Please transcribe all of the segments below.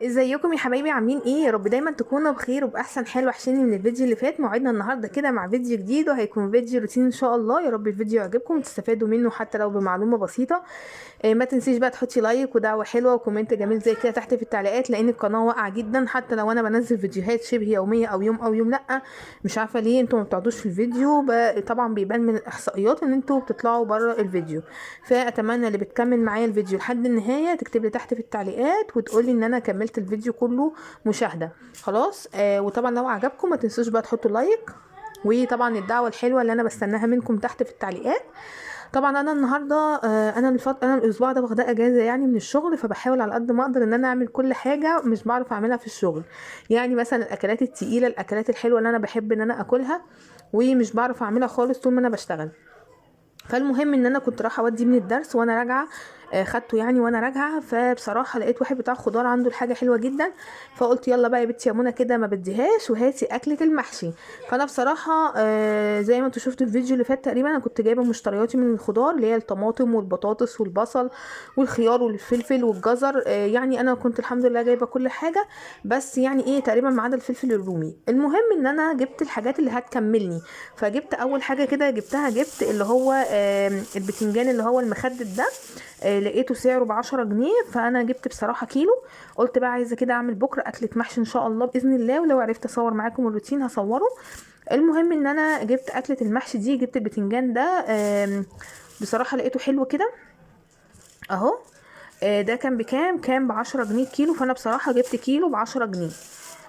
ازيكم يا حبايبي؟ عاملين ايه؟ يا رب دايما تكونوا بخير وباحسن حال. وحشاني من الفيديو اللي فات. موعدنا النهارده كده مع فيديو جديد، وهيكون فيديو روتين ان شاء الله. يا رب الفيديو يعجبكم وتستفادوا منه حتى لو بمعلومه بسيطه. ما تنسيش بقى تحطي لايك ودعوه حلوه وكومنت جميل زي كده تحت في التعليقات، لان القناه واقعه جدا. حتى لو انا بنزل فيديوهات شبه يوميه او يوم لا، مش عارفه ليه انتوا ما بتقعدوش في الفيديو. طبعا بيبان من الاحصائيات ان انتوا بتطلعوا بره الفيديو. فاتمنى اللي بتكمل معايا الفيديو لحد النهايه تكتب لي تحت في التعليقات وتقولي ان انا كملت الفيديو كله مشاهده. خلاص. وطبعا لو عجبكم ما تنسوش بقى تحطوا لايك، وطبعا الدعوه الحلوه اللي انا بستناها منكم تحت في التعليقات. طبعا انا النهارده انا الاسبوع ده واخده اجازه يعني من الشغل، فبحاول على قد ما اقدر ان انا اعمل كل حاجه مش بعرف اعملها في الشغل. يعني مثلا الاكلات التقيله، الاكلات الحلوه اللي انا بحب ان انا اكلها، ومش بعرف اعملها خالص طول ما انا بشتغل. فالمهم ان انا كنت رايحه اودي من الدرس وانا راجعه. خدته يعني وانا راجعه. فبصراحه لقيت واحد بتاع خضار عنده الحاجه حلوه جدا. فقلت يلا بقى يا بنتي يا منى كده ما بديهاش وهاتي اكله المحشي. فانا بصراحه زي ما انتوا شفتوا الفيديو اللي فات تقريبا، انا كنت جايبه مشترياتي من الخضار اللي هي الطماطم والبطاطس والبصل والخيار والفلفل والجزر. يعني انا كنت الحمد لله جايبه كل حاجه. بس يعني ايه تقريبا ما عدا الفلفل الرومي. المهم ان انا جبت الحاجات اللي هتكملني. فجبت اول حاجه كده جبتها، جبت اللي هو البتنجان اللي هو المخدد ده. لقيته سعره ب10 جنيه، فانا جبت بصراحه كيلو. قلت بقى عايزه كده اعمل بكره اكله محشي ان شاء الله باذن الله، ولو عرفت اصور معاكم الروتين هصوره. المهم ان انا جبت اكله المحشي دي، جبت البتنجان ده. بصراحه لقيته حلو كده اهو. ده كان بكام؟ كان ب10 جنيه كيلو، فانا بصراحه جبت كيلو ب10 جنيه.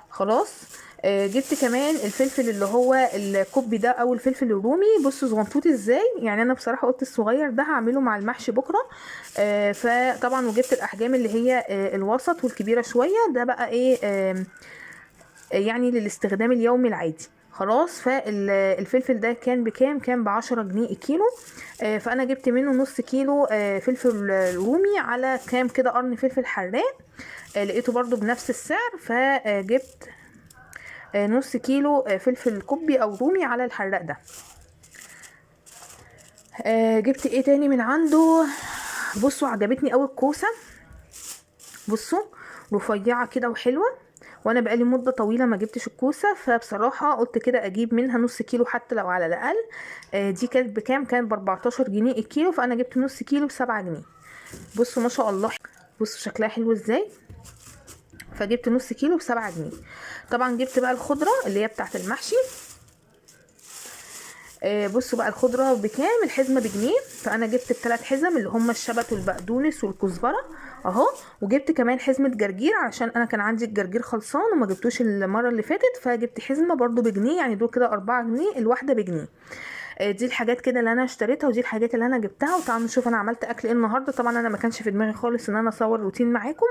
خلاص. جبت كمان الفلفل اللي هو الكوبي ده او الفلفل الرومي. بصوا صغنطوط ازاي، يعني انا بصراحه قلت الصغير ده هعمله مع المحشي بكره. فطبعا وجبت الاحجام اللي هي الوسط والكبيره شويه، ده بقى ايه يعني للاستخدام اليومي العادي. خلاص. فالفلفل ده كان بكام؟ كان ب10 جنيه الكيلو. فانا جبت منه نص كيلو فلفل رومي، على كام كده قرن فلفل حراق. لقيته برضو بنفس السعر. فجبت نص كيلو فلفل كوبي او رومي على الحراق ده. جبت ايه تاني من عنده؟ بصوا عجبتني قوي الكوسه. بصوا رفيعه كده وحلوه. وانا بقالي مده طويله ما جبتش الكوسه، فبصراحه قلت كده اجيب منها نص كيلو حتى لو على الاقل. دي كانت بكام؟ كانت ب14 جنيه الكيلو، فانا جبت نص كيلو ب7 جنيه. بصوا ما شاء الله، بصوا شكلها حلو ازاي. فجبت نص كيلو ب7 جنيه. طبعا جبت بقى الخضره اللي هي بتاعه المحشي. بصوا بقى الخضره بكام؟ الحزمه بجنيه. فانا جبت ال3 حزم اللي هم الشبت والبقدونس والكزبره اهو. وجبت كمان حزمه جرجير عشان انا كان عندي الجرجير خلصان وما جبتوش المره اللي فاتت، فجبت حزمه برضو بجنيه، يعني دول كده 4 جنيه الواحده بجنيه. دي الحاجات كده اللي انا اشتريتها، ودي الحاجات اللي انا جبتها. وتعالوا نشوف انا عملت اكل ايه النهارده. طبعا انا ما كانش في دماغي خالص ان انا اصور روتين معاكم.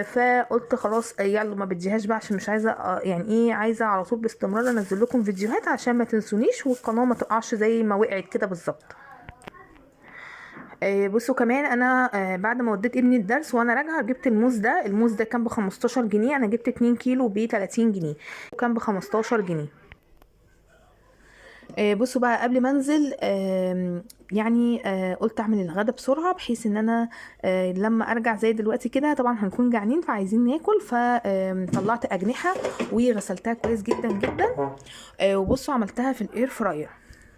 فقلت خلاص يلا ما بديهاش بقى، عشان مش عايزه يعني ايه، عايزه على طول باستمرار انزل لكم فيديوهات عشان ما تنسونيش والقناه ما تقعش زي ما وقعت كده بالظبط. بصوا كمان انا بعد ما وديت ابني الدرس وانا راجعه جبت الموز ده. الموز ده كان ب15 جنيه، انا جبت 2 كيلو ب30 جنيه، وكان ب15 جنيه. بصوا بقى قبل ما انزل يعني قلت اعمل الغدا بسرعه بحيث ان انا لما ارجع زي دلوقتي كده طبعا هنكون جعانين فعايزين ناكل. فطلعت اجنحه وغسلتها كويس جدا جدا. وبصوا عملتها في الاير فراير.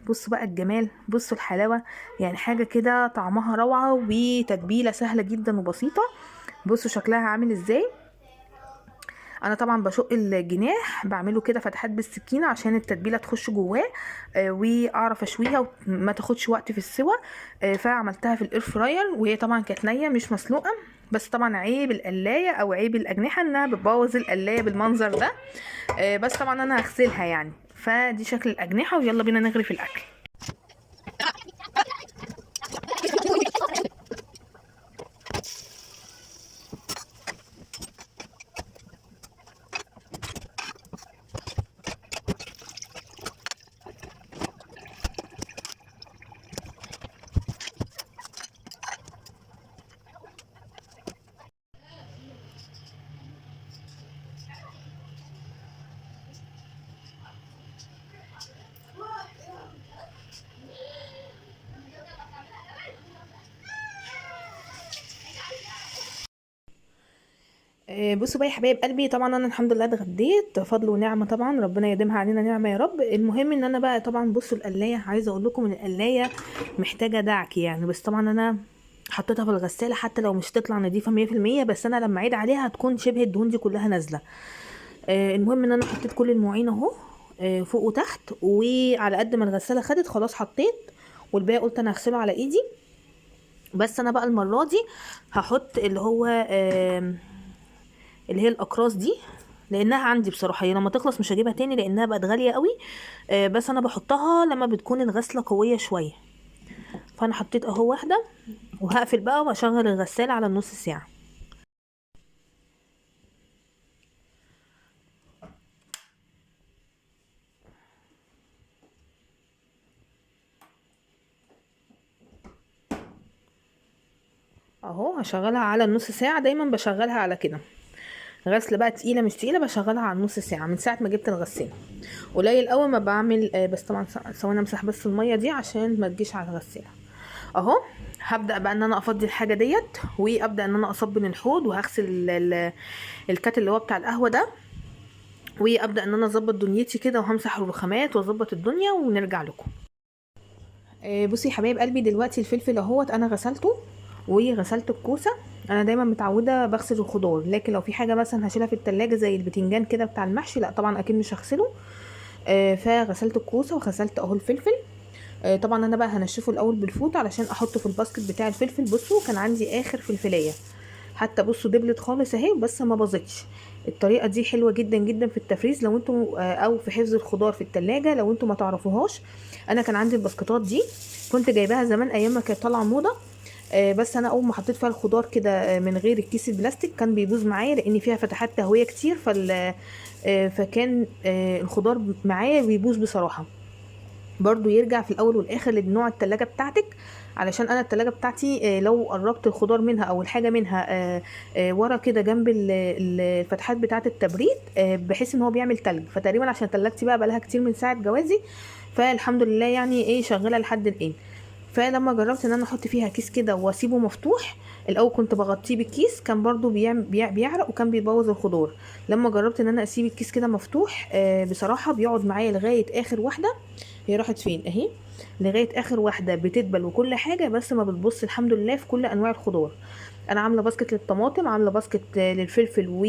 بصوا بقى الجمال، بصوا الحلاوه، يعني حاجه كده طعمها روعه وتتبيله سهله جدا وبسيطه. بصوا شكلها عامل ازاي. انا طبعا بشق الجناح بعمله كده فتحات بالسكينه عشان التتبيله تخش جواه. واعرف اشويها وما تاخدش وقت في السوى. فعملتها في الاير فراير وهي طبعا كانت نيه مش مسلوقه. بس طبعا عيب القلايه او عيب الاجنحه انها بتبوظ القلايه بالمنظر ده. بس طبعا انا هغسلها يعني. فدي شكل الاجنحه، ويلا بينا نغرف الاكل. بصوا بقى يا حبايب قلبي، طبعا انا الحمد لله اتغديت فضل ونعمه، طبعا ربنا يديمها علينا نعمه يا رب. المهم ان انا بقى طبعا بصوا القلايه، عايزه اقول لكم ان القلايه محتاجه دعك يعني، بس طبعا انا حطيتها في الغساله حتى لو مش تطلع نظيفه 100%، بس انا لما اعيد عليها هتكون شبه الدهون دي كلها نازله. المهم ان انا حطيت كل المواعين اهو، فوق وتحت، وعلى قد ما الغساله خدت خلاص حطيت، والباقي قلت انا هغسله على ايدي. بس انا بقى المره دي هحط اللي هو اللي هي الاقراص دي، لانها عندي بصراحه، هي لما تخلص مش هجيبها تاني لانها بقت غاليه قوي. بس انا بحطها لما بتكون الغسله قويه شويه. فانا حطيت اهو واحده، وهقفل بقى واشغل الغساله على النص ساعه. اهو هشغلها على النص ساعه، دايما بشغلها على كده. غسله بقى تقيله مش تقيله بشغلها على النص ساعه من ساعه ما جبت الغساله. قليل قوي ما بعمل، بس طبعا ثواني امسح بس الميه دي عشان ما تجيش على الغساله. اهو هبدا بقى ان انا افضي الحاجه ديت، وابدا ان انا اصب من الحوض، وهغسل الكات اللي هو بتاع القهوه ده، وابدا ان انا اظبط دنيتي كده، وهمسح الرخامات واظبط الدنيا ونرجع لكم. بصي يا حبايب قلبي، دلوقتي الفلفل اهوت انا غسلته، وغسلت الكوسه. انا دايما متعوده بغسل الخضار، لكن لو في حاجه مثلا هشيلها في التلاجة زي البتنجان كده بتاع المحشي، لا طبعا اكيد مش هغسله. فغسلت الكوسه وغسلت اهو الفلفل. طبعا انا بقى هنشفه الاول بالفوط علشان احطه في الباسكت بتاع الفلفل. بصوا كان عندي اخر فلفلايه، حتى بصوا دبلت خالص اهي بس ما باظتش. الطريقه دي حلوه جدا جدا في التفريز لو انتوا او في حفظ الخضار في التلاجة لو انتوا ما تعرفوهاش. انا كان عندي الباسكتات دي، كنت جايباها زمان ايام ما كانت طالعه موضه. بس انا اول ما حطيت فيها الخضار كده من غير الكيس البلاستيك كان بيبوظ معايا، لان فيها فتحات تهويه كتير، فكان الخضار معايا بيبوظ بصراحه. برضو يرجع في الاول والاخر لنوع التلاجة بتاعتك، علشان انا التلاجة بتاعتي لو قربت الخضار منها او الحاجة منها ورا كده جنب الفتحات بتاعة التبريد، بحيث ان هو بيعمل تلج. فتقريبا عشان تلاجتي بقى بقالها كتير من ساعة جوازي، فالحمد لله يعني ايه شغالة لحد الان. فلما جربت ان انا احط فيها كيس كده واسيبه مفتوح، الاول كنت بغطيه بالكيس كان برضو بيعرق وكان بيبوظ الخضار. لما جربت ان انا اسيب الكيس كده مفتوح، بصراحة بيقعد معايا لغاية اخر واحدة. هي راحت فين اهي، لغايه اخر واحده بتدبل وكل حاجه، بس ما بتبص الحمد لله في كل انواع الخضار. انا عامله باسكت للطماطم، عامله باسكت للفلفل و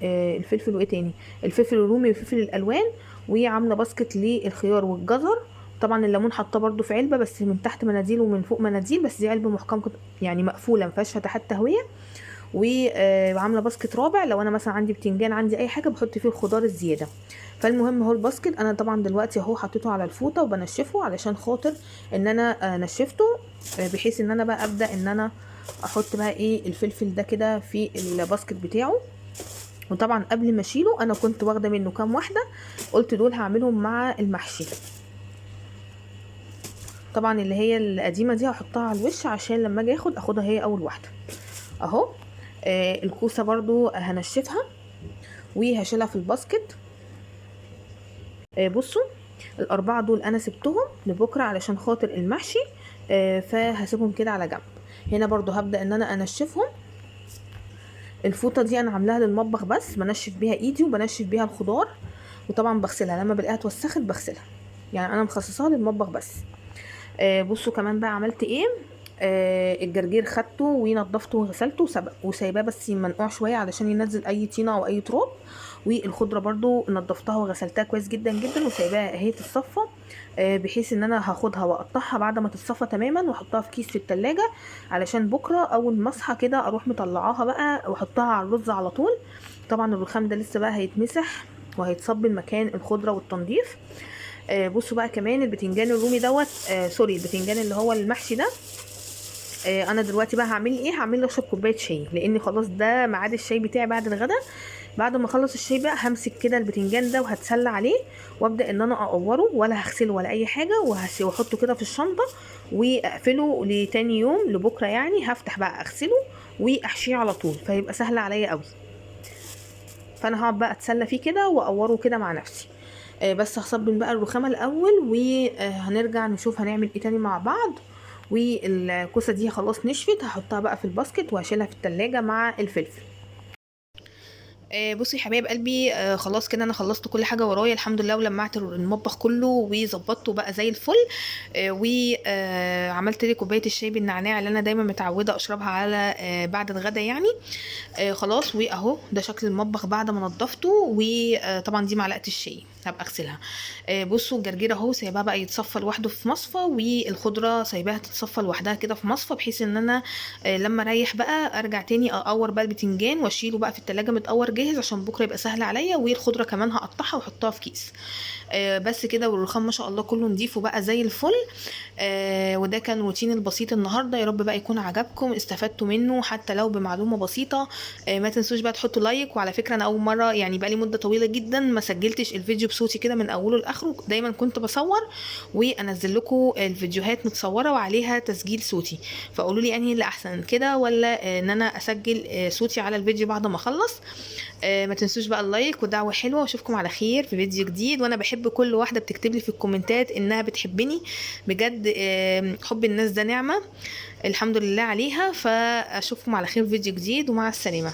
الفلفل وايه تاني، الفلفل الرومي والفلفل الالوان، وعامله باسكت للخيار والجزر. طبعا الليمون حاطاه برده في علبه، بس من تحت مناديل ومن فوق مناديل، بس دي علبه محكمه يعني مقفوله ما فيهاش فتحات تهويه. وعامله باسكت رابع لو انا مثلا عندي بتنجان عندي اي حاجه بحط فيه الخضار الزياده. فالمهم هو الباسكت انا طبعا دلوقتي اهو حطيته على الفوطه وبنشفه علشان خاطر ان انا نشفته، بحيث ان انا بقى ابدا ان انا احط بقى ايه الفلفل ده كده في الباسكت بتاعه. وطبعا قبل ما اشيله انا كنت واخده منه كام واحده، قلت دول هعملهم مع المحشي. طبعا اللي هي القديمه دي هحطها على الوش عشان لما اجي اخدها هي اول واحده. اهو الكوسه برضو هنشفها وهشيلها في الباسكت. بصوا الاربعه دول انا سبتهم لبكره علشان خاطر المحشي، فهسيبهم كده على جنب. هنا برضو هبدا ان انا انشفهم. الفوطه دي انا عاملاها للمطبخ بس، بنشف بيها ايدي وبنشف بيها الخضار، وطبعا بغسلها لما بلاقيها اتوسخت بغسلها، يعني انا مخصصاها للمطبخ بس. بصوا كمان بقى عملت ايه. الجرجير خدته ونضفته وغسلته وسايباه بس منقوع شويه علشان ينزل اي طينه او اي تراب. والخضره برضو نضفتها وغسلتها كويس جدا جدا وسايباها اهي تتصفى، بحيث ان انا هاخدها واقطعها بعد ما تتصفى تماما واحطها في كيس في التلاجة، علشان بكره اول ما اصحى كده اروح مطلعاها بقى واحطها على الرز على طول. طبعا الرخام ده لسه بقى هيتمسح وهيتصب مكان الخضره والتنظيف. بصوا بقى كمان البتنجان الرومي دوت، سوري البتنجان اللي هو المحشي ده. انا دلوقتي بقى هعمل ايه، هعمل له اشرب كوبايه شاي لان خلاص ده ميعاد الشاي بتاعي بعد الغدا. بعد ما اخلص الشاي بقى همسك كده البتنجان ده وهتسلى عليه، وابدا ان انا اقوره ولا هغسله ولا اي حاجه، واحطه كده في الشنطه واقفله لتاني يوم لبكره، يعني هفتح بقى اغسله واحشيه على طول فيبقى سهل عليا قوي. فانا هقعد بقى اتسلى فيه كده واقوره كده مع نفسي. بس هصبن بقى الرخامه الاول وهنرجع نشوف هنعمل ايه تاني مع بعض. والكوسه دي خلاص نشفت، هحطها بقى في الباسكت وهشيلها في التلاجة مع الفلفل. بصي يا حبايب قلبي، خلاص كده انا خلصت كل حاجه ورايا الحمد لله، ولمعت المطبخ كله وظبطته بقى زي الفل. وعملت لي كوبايه الشاي بالنعناع اللي انا دايما متعوده اشربها على بعد الغدا يعني. خلاص، واهو ده شكل المطبخ بعد ما نضفته. وطبعا دي معلقه الشاي هبقى اغسلها. بصوا الجرجير اهو سايباه بقى يتصفى لوحده في مصفى، والخضره سايباها تتصفى لوحدها كده في مصفى، بحيث ان انا لما اريح بقى ارجع تاني اقور بقى البتنجان واشيله بقى في التلاجة متقور جاهز عشان بكره يبقى سهل عليا. والخضره كمان هقطعها واحطها في كيس. بس كده، والرخام ما شاء الله كله نضيفه بقى زي الفل. وده كان روتين البسيط النهارده، يا رب بقى يكون عجبكم استفدتوا منه حتى لو بمعلومه بسيطه. ما تنسوش بقى تحطوا لايك. وعلى فكره انا اول مره يعني بقى لي مده طويله جدا ما سجلتش الفيديو بصوتي كده من اوله لاخره، دايما كنت بصور وانزل لكم الفيديوهات متصوره وعليها تسجيل صوتي. فقولوا لي انهي اللي احسن كده، ولا ان انا اسجل صوتي على الفيديو بعد ما اخلص. ما تنسوش بقى اللايك ودعوه حلوه، واشوفكم على خير في فيديو جديد. وانا بحب كل واحده بتكتب لي في الكومنتات انها بتحبني بجد. حب الناس ده نعمه الحمد لله عليها. فاشوفكم على خير في فيديو جديد، ومع السلامه.